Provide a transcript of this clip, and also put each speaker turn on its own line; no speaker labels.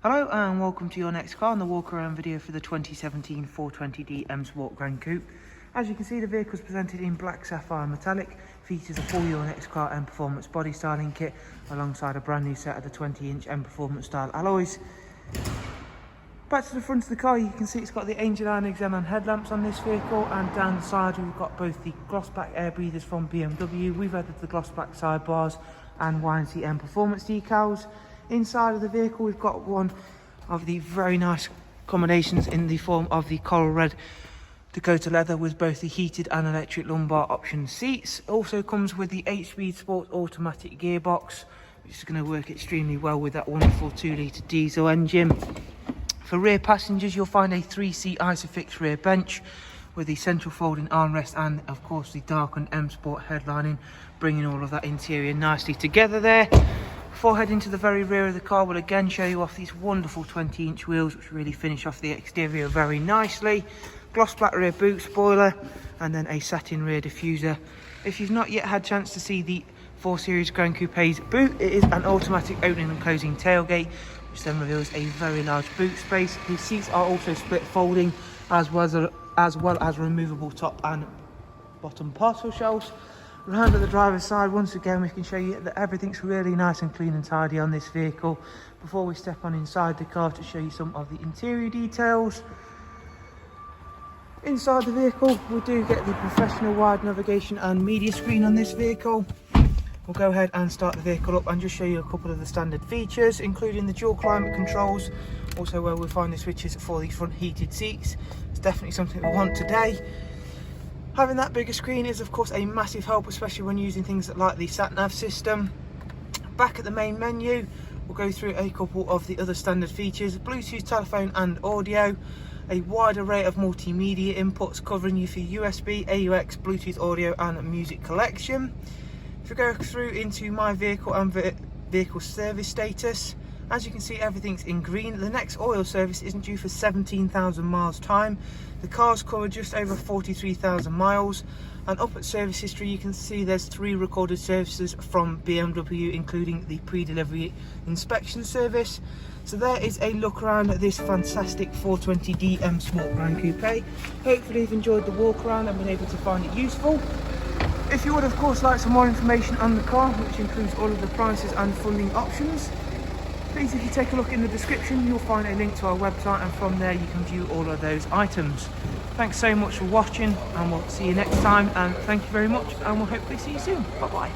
Hello and welcome to your next car on the walk around video for the 2017 420D M Sport Gran Coupe. As you can see, the vehicle is presented in black sapphire metallic, features a full YNC Mperformance body styling kit alongside a brand new set of the 20-inch Mperformance style alloys. Back to the front of the car, you can see it's got the Angel Iron Xenon headlamps on this vehicle, and down the side we've got both the gloss black air breathers from BMW. We've added the gloss black sidebars and YNC Mperformance decals. Inside of the vehicle we've got one of the very nice accommodations in the form of the coral red Dakota leather with both the heated and electric lumbar option seats. Also comes with the 8-speed sport automatic gearbox, which is going to work extremely well with that wonderful 2-litre diesel engine. For rear passengers, you'll find a 3-seat ISOFIX rear bench with the central folding armrest and of course the darkened M Sport headlining, bringing all of that interior nicely together there. Before heading to the very rear of the car, we'll again show you off these wonderful 20-inch wheels, which really finish off the exterior very nicely. Gloss black rear boot spoiler, and then a satin rear diffuser. If you've not yet had a chance to see the 4 Series Gran Coupe's boot, it is an automatic opening and closing tailgate, which then reveals a very large boot space. The seats are also split folding, as well as removable top and bottom parcel shelves. Around at the driver's side, once again we can show you that everything's really nice and clean and tidy on this vehicle before we step on inside the car to show you some of the interior details. Inside the vehicle we do get the professional wide navigation and media screen on this vehicle. We'll go ahead and start the vehicle up and just show you a couple of the standard features, including the dual climate controls, also where we'll find the switches for the front heated seats. It's definitely something we want today. Having that bigger screen is of course a massive help, especially when using things like the sat-nav system. Back at the main menu, we'll go through a couple of the other standard features: Bluetooth, telephone and audio, a wide array of multimedia inputs covering you for USB, AUX, Bluetooth audio and music collection. If we go through into my vehicle and vehicle service status, as you can see, everything's in green. The next oil service isn't due for 17,000 miles time. The car's covered just over 43,000 miles, and up at service history you can see there's 3 recorded services from BMW, including the pre-delivery inspection service. So there is a look around at this fantastic 420D M Sport Gran Coupe. Hopefully you've enjoyed the walk around and been able to find it useful. If you would of course like some more information on the car, which includes all of the prices and funding options, please, if you take a look in the description, you'll find a link to our website, and from there you can view all of those items. Thanks so much for watching, and we'll see you next time, and thank you very much, and we'll hopefully see you soon. Bye bye.